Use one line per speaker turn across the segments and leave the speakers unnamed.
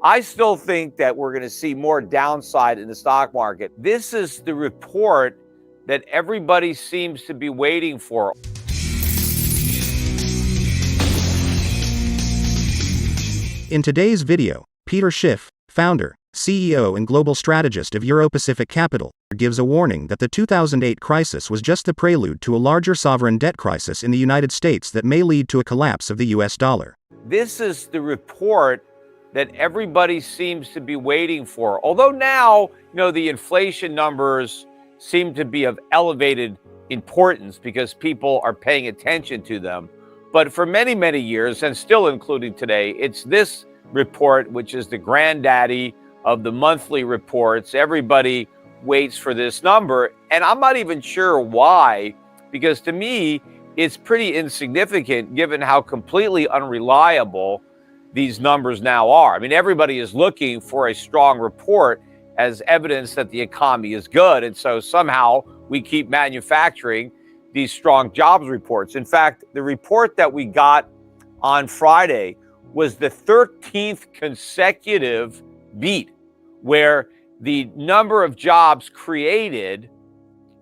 I still think that we're going to see more downside in the stock market. This is the report that everybody seems to be waiting for.
In today's video, Peter Schiff, founder, CEO and global strategist of Euro-Pacific Capital, gives a warning that the 2008 crisis was just the prelude to a larger sovereign debt crisis in the United States that may lead to a collapse of the US dollar.
This is the report that everybody seems to be waiting for. Although now, the inflation numbers seem to be of elevated importance because people are paying attention to them. But for many, many years, and still including today, it's this report, which is the granddaddy of the monthly reports. Everybody waits for this number. And I'm not even sure why, because to me, it's pretty insignificant given how completely unreliable these numbers now are. I mean, everybody is looking for a strong report as evidence that the economy is good. And so somehow we keep manufacturing these strong jobs reports. In fact, the report that we got on Friday was the 13th consecutive beat where the number of jobs created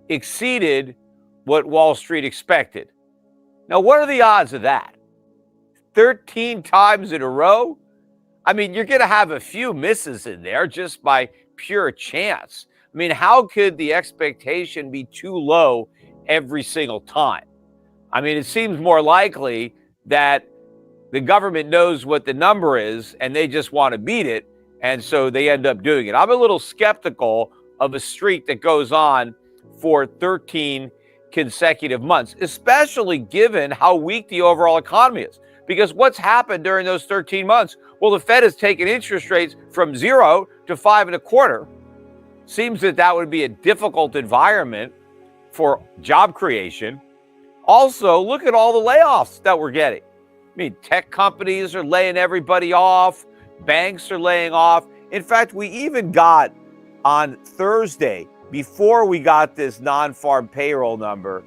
exceeded what Wall Street expected. Now, what are the odds of that? 13 times in a row? I mean, you're going to have a few misses in there just by pure chance. I mean, how could the expectation be too low every single time? I mean, it seems more likely that the government knows what the number is and they just want to beat it, and so they end up doing it. I'm a little skeptical of a streak that goes on for 13 consecutive months, especially given how weak the overall economy is. Because what's happened during those 13 months? Well, the Fed has taken interest rates from 0 to 5.25. Seems that would be a difficult environment for job creation. Also, look at all the layoffs that we're getting. I mean, tech companies are laying everybody off. Banks are laying off. In fact, we even got on Thursday, before we got this non-farm payroll number,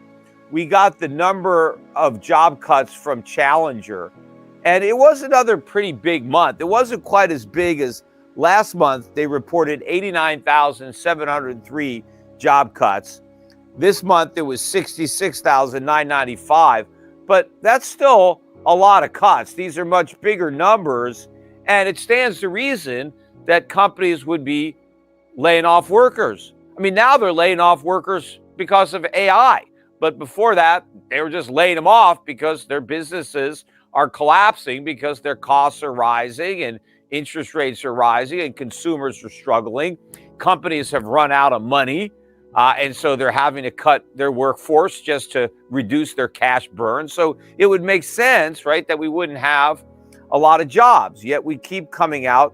we got the number of job cuts from Challenger. And it was another pretty big month. It wasn't quite as big as last month. They reported 89,703 job cuts. This month, it was 66,995. But that's still a lot of cuts. These are much bigger numbers. And it stands to reason that companies would be laying off workers. I mean, now they're laying off workers because of AI. But before that, they were just laying them off because their businesses are collapsing because their costs are rising and interest rates are rising and consumers are struggling. Companies have run out of money, and so they're having to cut their workforce just to reduce their cash burn. So it would make sense, right, that we wouldn't have a lot of jobs, yet we keep coming out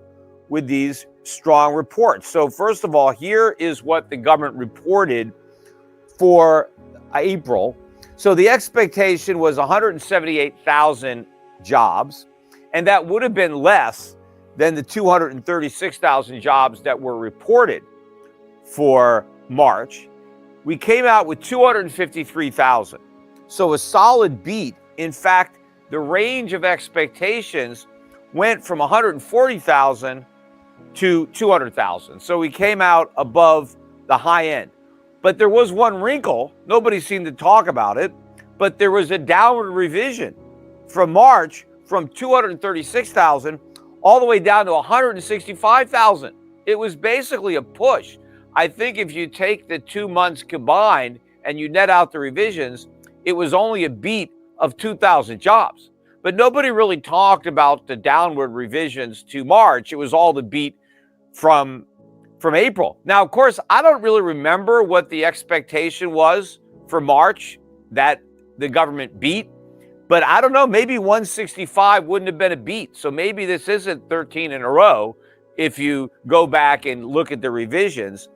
with these strong reports. So first of all, here is what the government reported for April. So the expectation was 178,000 jobs, and that would have been less than the 236,000 jobs that were reported for March. We came out with 253,000. So a solid beat. In fact, the range of expectations went from 140,000 to 200,000. So we came out above the high end. But there was one wrinkle. Nobody seemed to talk about it, but there was a downward revision from March from 236,000 all the way down to 165,000. It was basically a push. I think if you take the 2 months combined and you net out the revisions, it was only a beat of 2,000 jobs. But nobody really talked about the downward revisions to March. It was all the beat from April. Now, of course, I don't really remember what the expectation was for March that the government beat, but I don't know, maybe 165 wouldn't have been a beat. So maybe this isn't 13 in a row if you go back and look at the revisions.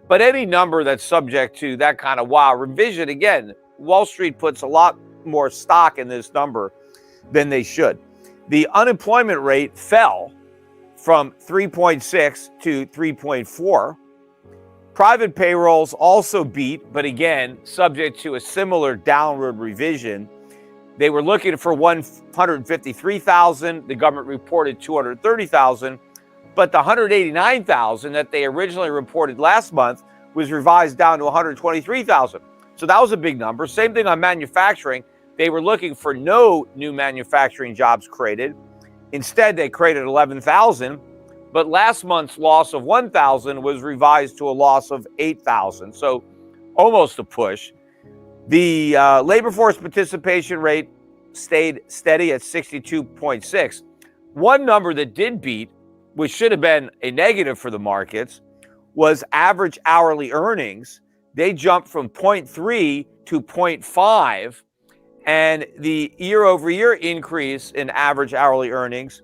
But any number that's subject to that kind of revision, again, Wall Street puts a lot more stock in this number than they should. The unemployment rate fell from 3.6 to 3.4. Private payrolls also beat, but again, subject to a similar downward revision. They were looking for 153,000. The government reported 230,000. But the 189,000 that they originally reported last month was revised down to 123,000. So that was a big number. Same thing on manufacturing. They were looking for no new manufacturing jobs created. Instead, they created 11,000. But last month's loss of 1,000 was revised to a loss of 8,000. So almost a push. The labor force participation rate stayed steady at 62.6. One number that did beat, which should have been a negative for the markets, was average hourly earnings. They jumped from 0.3 to 0.5, and the year-over-year increase in average hourly earnings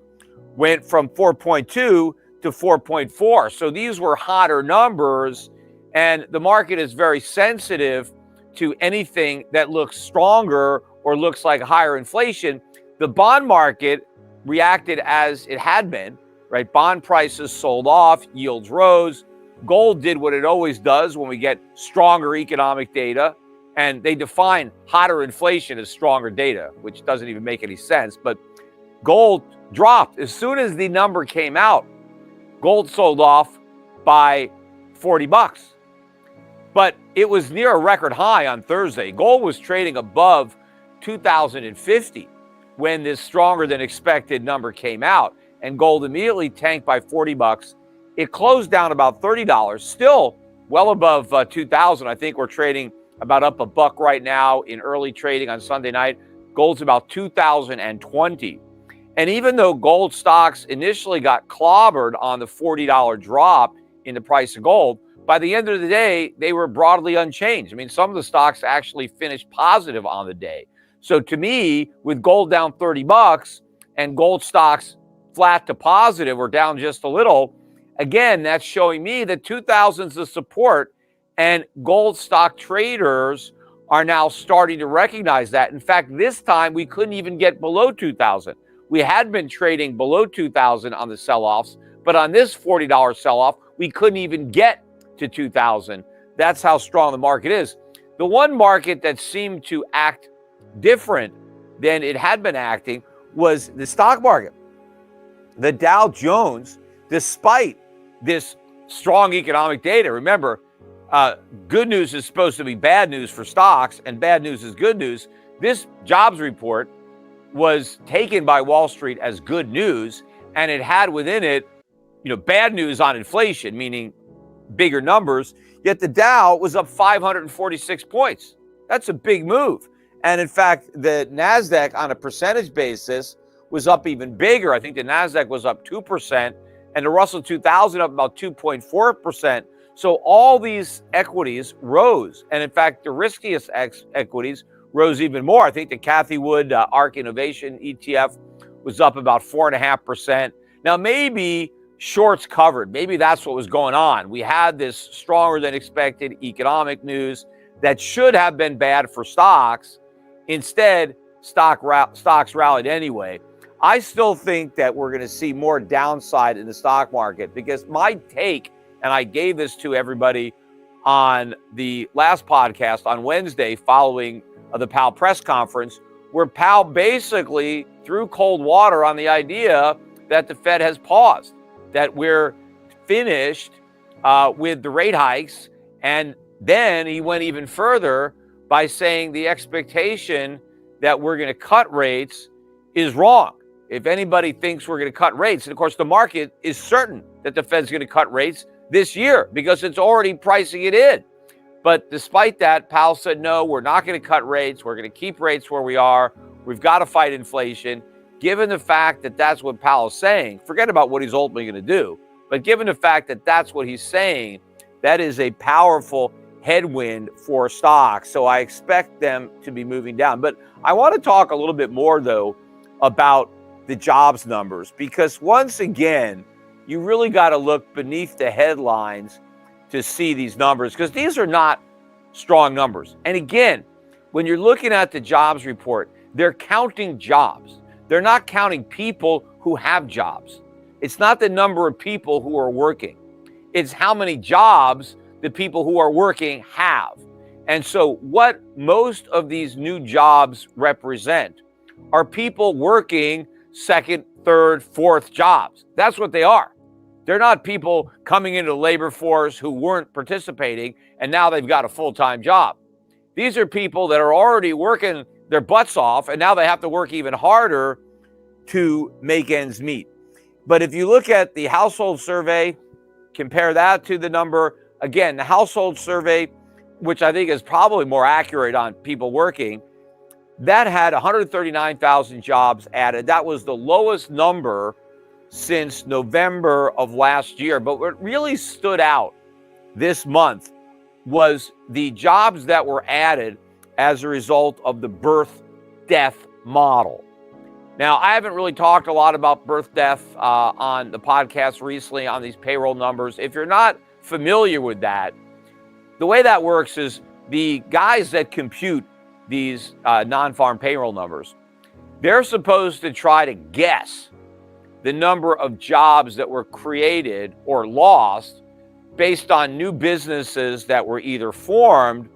went from 4.2 to 4.4. So these were hotter numbers, and the market is very sensitive to anything that looks stronger or looks like higher inflation. The bond market reacted as it had been, right? Bond prices sold off, yields rose. Gold did what it always does when we get stronger economic data, and they define hotter inflation as stronger data, which doesn't even make any sense. But gold dropped. As soon as the number came out, gold sold off by $40. But it was near a record high on Thursday. Gold was trading above 2,050 when this stronger than expected number came out, and gold immediately tanked by $40. It closed down about $30, still well above 2,000. I think we're trading about up a buck right now in early trading on Sunday night. Gold's about 2,020. And even though gold stocks initially got clobbered on the $40 drop in the price of gold, by the end of the day, they were broadly unchanged. I mean, some of the stocks actually finished positive on the day. So to me, with gold down $30 and gold stocks flat to positive or down just a little, again, that's showing me that 2,000 is the support, and gold stock traders are now starting to recognize that. In fact, this time we couldn't even get below 2,000. We had been trading below 2,000 on the sell-offs, but on this $40 sell-off, we couldn't even get to 2,000. That's how strong the market is. The one market that seemed to act different than it had been acting was the stock market. The Dow Jones, despite this strong economic data, remember, good news is supposed to be bad news for stocks, and bad news is good news. This jobs report was taken by Wall Street as good news, and it had within it, bad news on inflation, meaning bigger numbers, yet the Dow was up 546 points. That's a big move. And in fact, the NASDAQ on a percentage basis was up even bigger. I think the NASDAQ was up 2%, and the Russell 2000 up about 2.4%. So all these equities rose. And in fact, the riskiest equities rose even more. I think the Cathie Wood ARK Innovation ETF was up about 4.5%. Now, maybe shorts covered. Maybe that's what was going on. We had this stronger than expected economic news that should have been bad for stocks. Instead, stocks rallied anyway. I still think that we're going to see more downside in the stock market, because my take, and I gave this to everybody on the last podcast on Wednesday following the Powell press conference, where Powell basically threw cold water on the idea that the Fed has paused, that we're finished with the rate hikes. And then he went even further by saying the expectation that we're going to cut rates is wrong. If anybody thinks we're going to cut rates, and of course the market is certain that the Fed's going to cut rates this year because it's already pricing it in. But despite that, Powell said, no, we're not going to cut rates. We're going to keep rates where we are. We've got to fight inflation. Given the fact that that's what Powell's saying, forget about what he's ultimately going to do, but given the fact that that's what he's saying, that is a powerful headwind for stocks. So I expect them to be moving down. But I want to talk a little bit more, though, about the jobs numbers, because once again, you really got to look beneath the headlines to see these numbers, because these are not strong numbers. And again, when you're looking at the jobs report, they're counting jobs. They're not counting people who have jobs. It's not the number of people who are working. It's how many jobs the people who are working have. And so what most of these new jobs represent are people working second, third, fourth jobs. That's what they are. They're not people coming into the labor force who weren't participating and now they've got a full-time job. These are people that are already working their butts off and now they have to work even harder to make ends meet. But if you look at the household survey, compare that to the number, again, the household survey, which I think is probably more accurate on people working, that had 139,000 jobs added. That was the lowest number since November of last year. But what really stood out this month was the jobs that were added as a result of the birth-death model. Now, I haven't really talked a lot about birth-death on the podcast recently on these payroll numbers. If you're not familiar with that, the way that works is the guys that compute these non-farm payroll numbers, they're supposed to try to guess the number of jobs that were created or lost based on new businesses that were either formed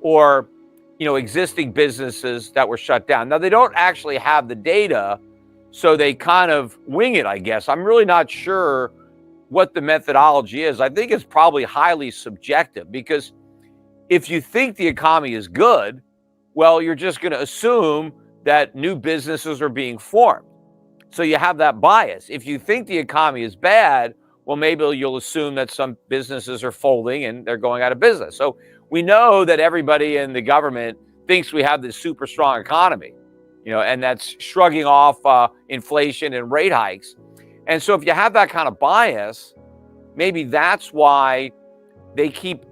or, existing businesses that were shut down. Now, they don't actually have the data, so they kind of wing it, I guess. I'm really not sure what the methodology is. I think it's probably highly subjective, because if you think the economy is good, well, you're just going to assume that new businesses are being formed. So you have that bias. If you think the economy is bad, well, maybe you'll assume that some businesses are folding and they're going out of business. So we know that everybody in the government thinks we have this super strong economy, and that's shrugging off inflation and rate hikes. And so if you have that kind of bias, maybe that's why they keep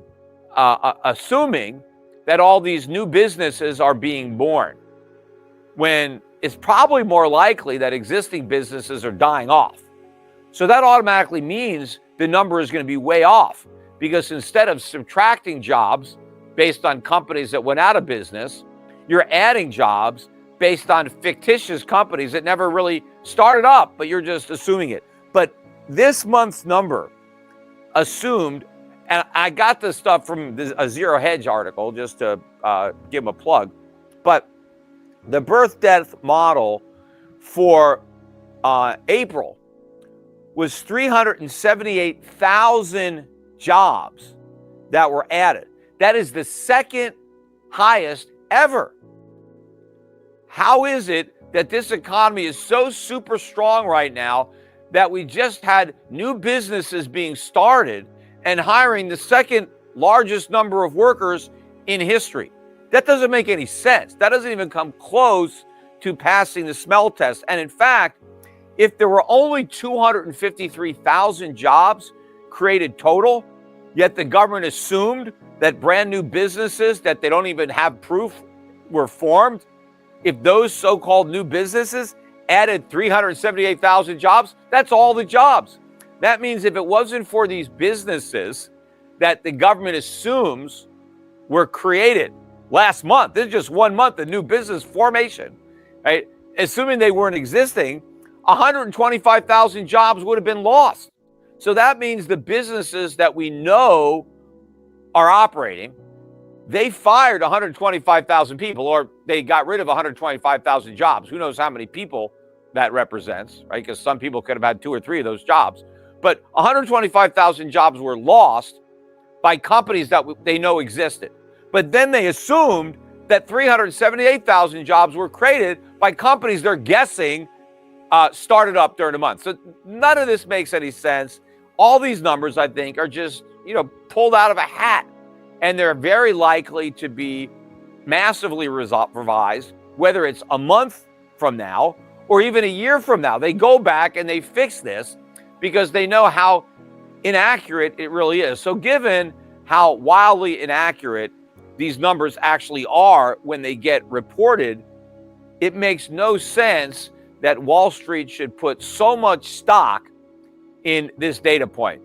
assuming that all these new businesses are being born, when it's probably more likely that existing businesses are dying off. So that automatically means the number is going to be way off, because instead of subtracting jobs based on companies that went out of business, you're adding jobs based on fictitious companies that never really started up, but you're just assuming it. But this month's number assumed, and I got this stuff from a Zero Hedge article, just to give them a plug, but the birth-death model for April was 378,000 jobs that were added. That is the second highest ever. How is it that this economy is so super strong right now that we just had new businesses being started and hiring the second largest number of workers in history? That doesn't make any sense. That doesn't even come close to passing the smell test. And in fact, if there were only 253,000 jobs created total, yet the government assumed that brand new businesses that they don't even have proof were formed, if those so-called new businesses added 378,000 jobs, that's all the jobs. That means if it wasn't for these businesses that the government assumes were created last month, this is just 1 month of new business formation, right? Assuming they weren't existing, 125,000 jobs would have been lost. So that means the businesses that we know are operating, they fired 125,000 people, or they got rid of 125,000 jobs. Who knows how many people that represents, right? Because some people could have had 2 or 3 of those jobs. But 125,000 jobs were lost by companies that they know existed. But then they assumed that 378,000 jobs were created by companies they're guessing started up during the month. So none of this makes any sense. All these numbers, I think, are just, pulled out of a hat. And they're very likely to be massively revised, whether it's a month from now or even a year from now. They go back and they fix this because they know how inaccurate it really is. So given how wildly inaccurate these numbers actually are when they get reported, it makes no sense that Wall Street should put so much stock in this data point.